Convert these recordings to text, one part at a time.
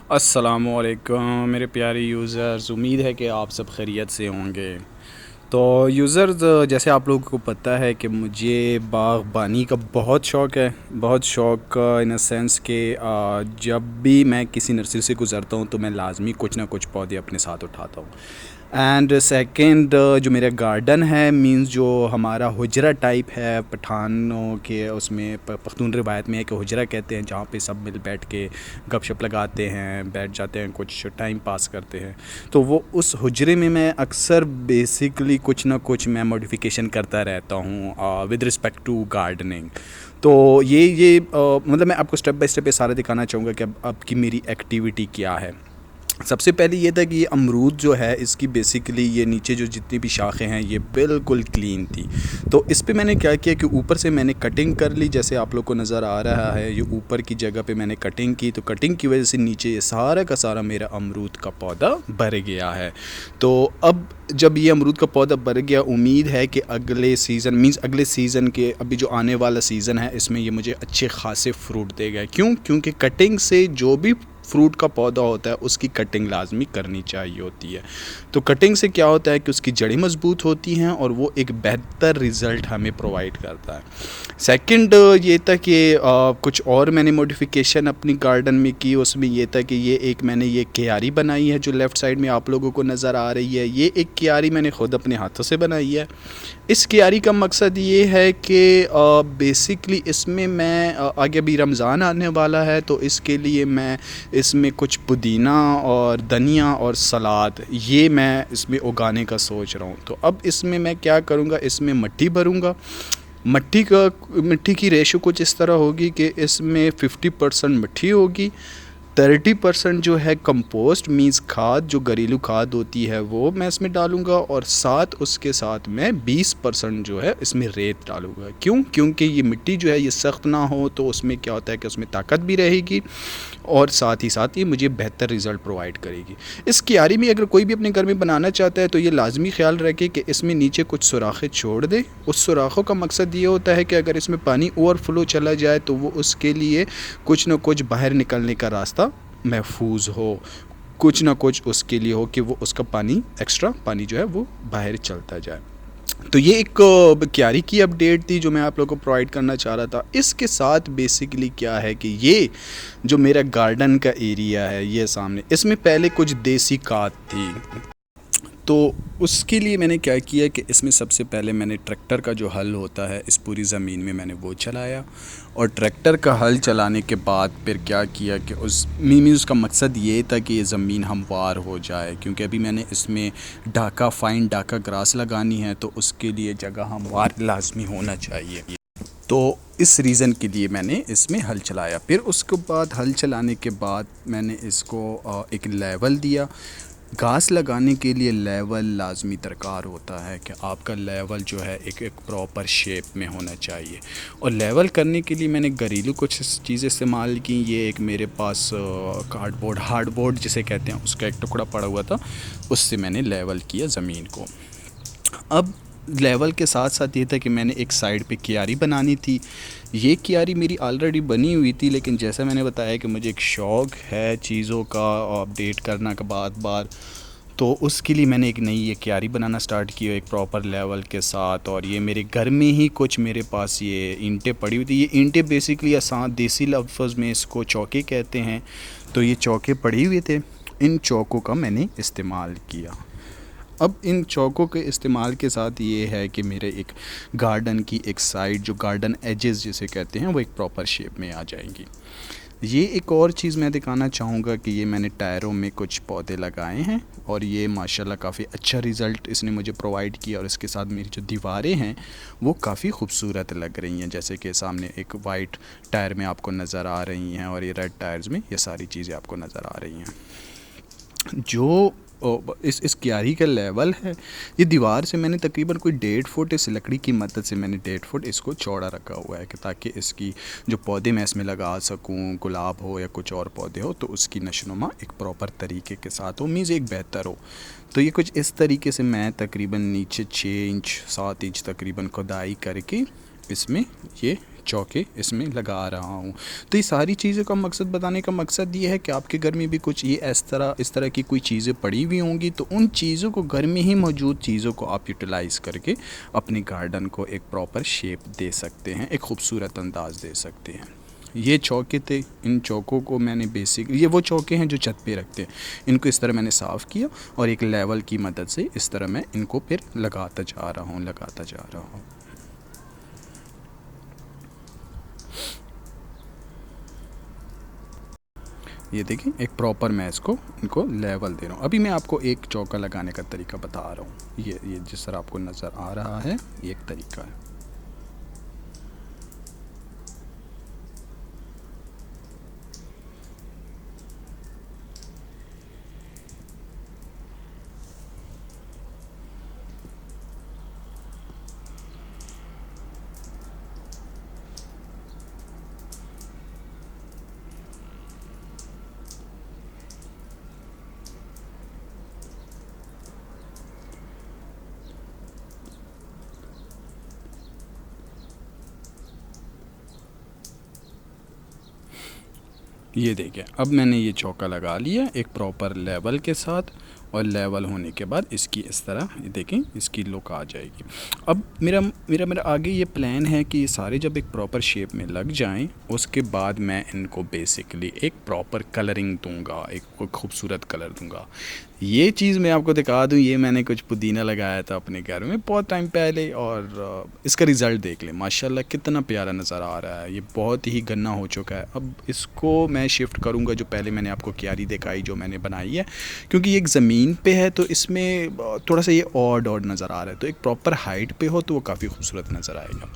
अस्सलामुअलैकुम मेरे प्यारे यूज़र्स, उम्मीद है कि आप सब खैरियत से होंगे। तो यूज़र्स, जैसे आप लोगों को पता है कि मुझे बाग़बानी का बहुत शौक़ है। बहुत शौक़ इन अ सेंस कि जब भी मैं किसी नर्सरी से गुज़रता हूँ तो मैं लाज़मी कुछ ना कुछ पौधे अपने साथ उठाता हूँ। एंड सेकंड, जो मेरा गार्डन है मींस जो हमारा हुजरा टाइप है पठानों के, उसमें पख्तून रिवायत में है कि हुजरा कहते हैं, जहाँ पे सब मिल बैठ के गपशप लगाते हैं, बैठ जाते हैं, कुछ टाइम पास करते हैं। तो वो उस हुजरे में मैं अक्सर बेसिकली कुछ ना कुछ मैं मॉडिफिकेशन करता रहता हूँ विद रिस्पेक्ट टू गार्डनिंग। तो मतलब मैं आपको स्टेप बाय स्टेप ये सारा दिखाना चाहूँगा कि अब की मेरी एक्टिविटी क्या है। सबसे पहले ये था कि ये अमरूद जो है इसकी बेसिकली ये नीचे जो जितनी भी शाखें हैं ये बिल्कुल क्लीन थी। तो इस पे मैंने क्या किया कि ऊपर से मैंने कटिंग कर ली, जैसे आप लोग को नज़र आ रहा है। ये ऊपर की जगह पे मैंने कटिंग की, तो कटिंग की वजह से नीचे ये सारा का सारा मेरा अमरूद का पौधा भर गया है। तो अब जब ये अमरूद का पौधा भर गया, उम्मीद है कि अगले सीज़न मींस अगले सीज़न के अभी जो आने वाला सीज़न है इसमें ये मुझे अच्छे खासे फ्रूट देगा। क्योंकि कटिंग से जो भी फ्रूट का पौधा होता है उसकी कटिंग लाजमी करनी चाहिए होती है। तो कटिंग से क्या होता है कि उसकी जड़ें मजबूत होती हैं और वो एक बेहतर रिज़ल्ट हमें प्रोवाइड करता है। सेकंड ये था कि कुछ और मैंने मॉडिफिकेशन अपनी गार्डन में की। उसमें ये था कि मैंने ये क्यारी बनाई है जो लेफ़्ट साइड में आप लोगों को नज़र आ रही है। ये एक क्यारी मैंने ख़ुद अपने हाथों से बनाई है। इस क्यारी का मकसद ये है कि बेसिकली इसमें मैं आगे अभी रमज़ान आने वाला है, तो इसके लिए मैं इसमें कुछ पुदीना और धनिया और सलाद ये मैं इसमें उगाने का सोच रहा हूँ। तो अब इसमें मैं क्या करूँगा, इसमें मिट्टी भरूँगा। मिट्टी की रेशो कुछ इस तरह होगी कि इसमें 50% मिट्टी होगी, 30% जो है कंपोस्ट मीन्स खाद, जो घरेलू खाद होती है वो मैं इसमें डालूँगा, और साथ उसके साथ मैं 20% जो है इसमें रेत डालूँगा। क्योंकि ये मिट्टी जो है ये सख्त ना हो, तो उसमें क्या होता है कि उसमें ताकत भी रहेगी और साथ ही साथ ये मुझे बेहतर रिज़ल्ट प्रोवाइड करेगी। इस क्यारी में अगर कोई भी अपने घर में बनाना चाहता है तो ये लाजमी ख्याल रखे कि इसमें नीचे कुछ सुराखें छोड़ दे। उस सुराखों का मकसद ये होता है कि अगर इसमें पानी ओवरफ्लो चला जाए तो वो उसके लिए कुछ न कुछ बाहर निकलने का रास्ता महफूज हो, कुछ ना कुछ उसके लिए हो कि वो उसका पानी एक्स्ट्रा पानी जो है वो बाहर चलता जाए। तो ये एक क्यारी की अपडेट थी जो मैं आप लोगों को प्रोवाइड करना चाह रहा था। इसके साथ बेसिकली क्या है कि ये जो मेरा गार्डन का एरिया है ये सामने, इसमें पहले कुछ देसी खाद थी। तो उसके लिए मैंने क्या किया कि इसमें सबसे पहले मैंने ट्रैक्टर का जो हल होता है इस पूरी ज़मीन में मैंने वो चलाया, और ट्रैक्टर का हल चलाने के बाद फिर क्या किया कि उसका मकसद ये था कि ये ज़मीन हमवार हो जाए, क्योंकि अभी मैंने इसमें फाइन डाका ग्रास लगानी है, तो उसके लिए जगह हमवार लाजमी होना चाहिए। तो इस रीज़न के लिए मैंने इसमें हल चलाया। फिर उसके बाद हल चलाने के बाद मैंने इसको एक लेवल दिया। घास लगाने के लिए लेवल लाजमी दरकार होता है कि आपका लेवल जो है एक प्रॉपर शेप में होना चाहिए, और लेवल करने के लिए मैंने घरेलू कुछ चीज़ें इस्तेमाल की। ये एक मेरे पास हार्डबोर्ड जिसे कहते हैं उसका एक टुकड़ा पड़ा हुआ था, उससे मैंने लेवल किया ज़मीन को। अब लेवल के साथ साथ ये था कि मैंने एक साइड पे क्यारी बनानी थी। ये क्यारी मेरी ऑलरेडी बनी हुई थी, लेकिन जैसा मैंने बताया कि मुझे एक शौक़ है चीज़ों का अपडेट करना का बार तो उसके लिए मैंने एक नई ये क्यारी बनाना स्टार्ट की एक प्रॉपर लेवल के साथ। और ये मेरे घर में ही कुछ मेरे पास ये ईंटें पड़ी हुई थी। ये ईंटें बेसिकली आसान देसी लफ्ज़ में इसको चौके कहते हैं। तो ये चौके पड़ी हुए थे, इन चौकों का मैंने इस्तेमाल किया। अब इन चौकों के इस्तेमाल के साथ ये है कि मेरे एक गार्डन की एक साइड जो गार्डन एजेस जिसे कहते हैं वो एक प्रॉपर शेप में आ जाएंगी। ये एक और चीज़ मैं दिखाना चाहूँगा कि ये मैंने टायरों में कुछ पौधे लगाए हैं, और ये माशाल्लाह काफ़ी अच्छा रिज़ल्ट इसने मुझे प्रोवाइड किया, और इसके साथ मेरी जो दीवारें हैं वो काफ़ी खूबसूरत लग रही हैं। जैसे कि सामने एक वाइट टायर में आपको नज़र आ रही हैं, और ये रेड टायर्स में ये सारी चीज़ें आपको नज़र आ रही हैं। जो इस क्यारी का लेवल है, ये दीवार से मैंने तकरीबन कोई 1.5 फुट इस लकड़ी की मदद से मैंने 1.5 फुट इसको चौड़ा रखा हुआ है कि ताकि इसकी जो पौधे मैं इसमें लगा सकूं, गुलाब हो या कुछ और पौधे हो, तो उसकी नशोनुमा एक प्रॉपर तरीके के साथ हो, मीज़ एक बेहतर हो। तो ये कुछ इस तरीके से मैं तकरीबन नीचे 6 इंच 7 इंच तकरीबन खुदाई करके इसमें ये चौके इसमें लगा रहा हूँ। तो ये सारी चीज़ों का मकसद बताने का मकसद ये है कि आपके घर में भी कुछ ये इस तरह की कोई चीज़ें पड़ी हुई होंगी, तो उन चीज़ों को, घर में ही मौजूद चीज़ों को आप यूटिलाइज़ करके अपने गार्डन को एक प्रॉपर शेप दे सकते हैं, एक खूबसूरत अंदाज़ दे सकते हैं। ये चौके थे, इन चौकों को मैंने ये वो चौके हैं जो छत पे रखते हैं, इनको इस तरह मैंने साफ़ किया और एक लेवल की मदद से इस तरह मैं इनको फिर लगाता जा रहा हूँ। ये देखें, एक प्रॉपर मैं इनको लेवल दे रहा हूँ। अभी मैं आपको एक चौका लगाने का तरीका बता रहा हूँ। ये जिस तरह आपको नज़र आ रहा है, ये एक तरीका है। ये देखिए, अब मैंने ये चौका लगा लिया एक प्रॉपर लेवल के साथ, और लेवल होने के बाद इसकी इस तरह ये देखें, इसकी लुक आ जाएगी। अब मेरा आगे ये प्लान है कि ये सारे जब एक प्रॉपर शेप में लग जाएं, उसके बाद मैं इनको बेसिकली एक प्रॉपर कलरिंग दूंगा, एक खूबसूरत कलर दूंगा। ये चीज़ मैं आपको दिखा दूं, ये मैंने कुछ पुदीना लगाया था अपने घर में बहुत टाइम पहले, और इसका रिज़ल्ट देख लें, माशाल्लाह कितना प्यारा नज़र आ रहा है। ये बहुत ही गन्ना हो चुका है। अब इसको मैं शिफ्ट करूंगा, जो पहले मैंने आपको क्यारी दिखाई जो मैंने बनाई है, क्योंकि ये एक ज़मीन पे है तो इसमें थोड़ा सा ये ऑड नज़र आ रहा है, तो एक प्रॉपर हाइट पे हो तो वो काफ़ी खूबसूरत नज़र आएगा।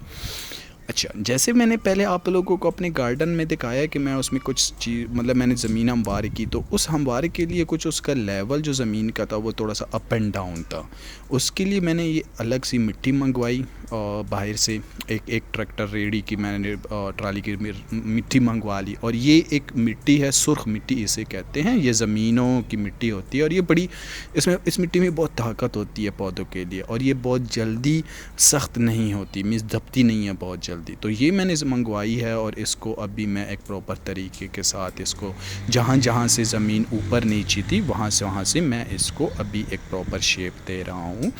अच्छा, जैसे मैंने पहले आप लोगों को अपने गार्डन में दिखाया कि मैं उसमें कुछ चीज़, मतलब मैंने ज़मीन हमवार की, तो उस हमवार के लिए कुछ उसका लेवल जो ज़मीन का था वो थोड़ा सा अप एंड डाउन था। उसके लिए मैंने ये अलग सी मिट्टी मंगवाई बाहर से, एक ट्रैक्टर रेडी की मैंने ट्राली की मिट्टी मंगवा ली, और ये एक मिट्टी है, सुर्ख मिट्टी इसे कहते हैं, ये ज़मीनों की मिट्टी होती है, और ये बड़ी, इस मिट्टी में बहुत ताकत होती है पौधों के लिए, और ये बहुत जल्दी सख्त नहीं होती, मीन्स दबती नहीं है बहुत जल्दी। तो ये मैंने मंगवाई है, और इसको अभी मैं एक प्रॉपर तरीके के साथ इसको जहाँ जहाँ से ज़मीन ऊपर नीचे थी वहाँ से मैं इसको अभी एक प्रॉपर शेप दे रहा हूँ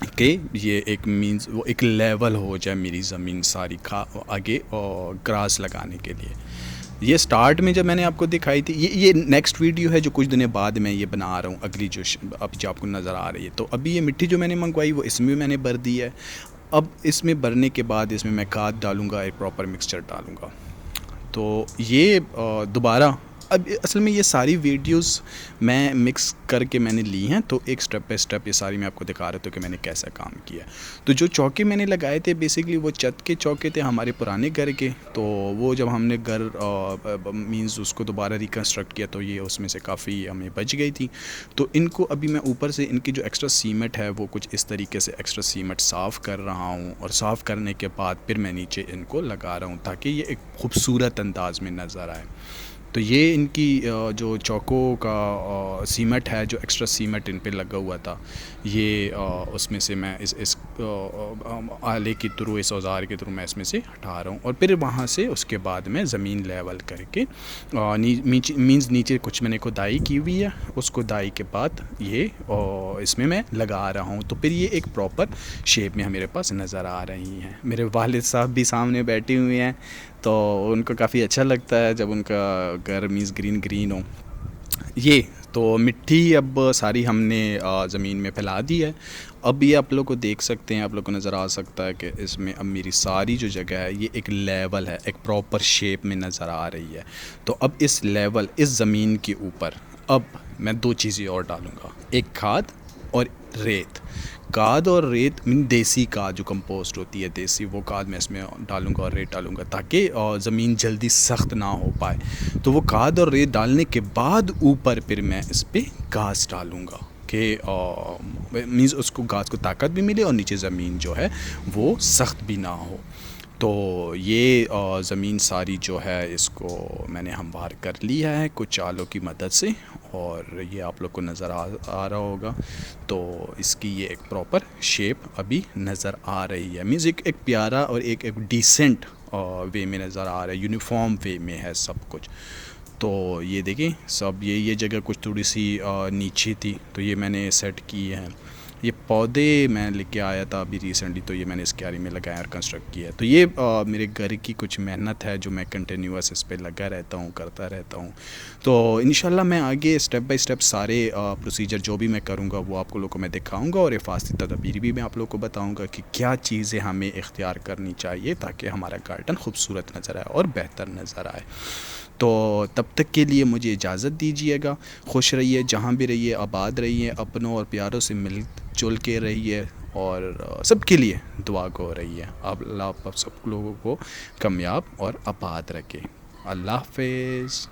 कि ये एक मीन्स वो एक लेवल हो जाए मेरी ज़मीन सारी आगे और ग्रास लगाने के लिए। ये स्टार्ट में जब मैंने आपको दिखाई थी, ये नेक्स्ट वीडियो है जो कुछ दिनों बाद मैं ये बना रहा हूँ, अगली जो आपको नज़र आ रही है। तो अभी ये मिट्टी जो मैंने मंगवाई वो इसमें मैंने भर दी है। अब इसमें भरने के बाद इसमें मैं खाद डालूँगा, एक प्रॉपर मिक्सचर डालूँगा। तो ये दोबारा, अब असल में ये सारी वीडियोस मैं मिक्स करके मैंने ली हैं, तो एक स्टेप बाय स्टेप ये सारी मैं आपको दिखा रहा था कि मैंने कैसा काम किया। तो जो चौके मैंने लगाए थे बेसिकली वो छत के चौके थे हमारे पुराने घर के, तो वो जब हमने घर मींस उसको दोबारा रिकन्स्ट्रक्ट किया तो ये उसमें से काफ़ी हमें बच गई थी। तो इनको अभी मैं ऊपर से इनकी जो एक्स्ट्रा सीमेंट है वो कुछ इस तरीके से एक्स्ट्रा सीमेंट साफ़ कर रहा हूँ, और साफ़ करने के बाद फिर मैं नीचे इनको लगा रहा हूँ ताकि ये एक खूबसूरत अंदाज में नज़र आए। तो ये इनकी जो चौकों का सीमेंट है, जो एक्स्ट्रा सीमेंट इन पे लगा हुआ था, ये उसमें से मैं इस आले के थ्रू, इस औजार के थ्रू मैं इसमें से हटा रहा हूँ, और फिर वहाँ से उसके बाद मैं ज़मीन लेवल करके मीन्स नीचे कुछ मैंने खुदाई की हुई है, उस खुदाई के बाद ये इसमें मैं लगा रहा हूँ। तो फिर ये एक प्रॉपर शेप में मेरे पास नज़र आ रही हैं। मेरे वालिद साहब भी सामने बैठे हुए हैं, तो उनको काफ़ी अच्छा लगता है जब उनका घर मीन्स ग्रीन हो। ये तो मिट्टी अब सारी हमने ज़मीन में फैला दी है। अब ये आप लोग को देख सकते हैं, आप लोग को नज़र आ सकता है कि इसमें अब मेरी सारी जो जगह है ये एक लेवल है, एक प्रॉपर शेप में नज़र आ रही है। तो अब इस लेवल, इस ज़मीन के ऊपर अब मैं दो चीज़ें और डालूँगा, एक खाद और रेत। खाद और रेत मीन देसी खाद जो कंपोस्ट होती है देसी, वो खाद मैं इसमें डालूँगा और रेत डालूँगा ताकि ज़मीन जल्दी सख्त ना हो पाए। तो वो खाद और रेत डालने के बाद ऊपर फिर मैं इस पर घास डालूँगा कि मीन्स उसको घास को ताकत भी मिले और नीचे ज़मीन जो है वो सख्त भी ना हो। तो ये ज़मीन सारी जो है इसको मैंने हमवार कर लिया है कुछ आलों की मदद से, और ये आप लोग को नज़र आ रहा होगा। तो इसकी ये एक प्रॉपर शेप अभी नज़र आ रही है, मीन्स एक प्यारा और एक डिसेंट वे में नज़र आ रहा है, यूनिफॉर्म वे में है सब कुछ। तो ये देखें सब, ये जगह कुछ थोड़ी सी नीचे थी तो ये मैंने सेट की है। ये पौधे मैं लेके आया था अभी रिसेंटली, तो ये मैंने इस क्यारी में लगाया और कंस्ट्रक्ट किया है। तो ये मेरे घर की कुछ मेहनत है जो मैं कंटिन्यूअस इस पे लगा रहता हूँ, करता रहता हूँ। तो इंशाल्लाह मैं आगे स्टेप बाय स्टेप सारे प्रोसीजर जो भी मैं करूँगा वो आप लोगों को मैं दिखाऊँगा, और हिफाजती तदबीर भी मैं आप लोगों को बताऊँगा कि क्या चीज़ें हमें इख्तियार करनी चाहिए ताकि हमारा गार्डन खूबसूरत नज़र आए और बेहतर नज़र आए। तो तब तक के लिए मुझे इजाज़त दीजिएगा। खुश रहिए, जहाँ भी रहिए आबाद रहिए, अपनों और प्यारों से मिल जुल के रहिए, और सबके लिए दुआ गो रहिए। अल्लाह आप सब लोगों को कामयाब और आबाद रखे। अल्लाह हाफ़िज़।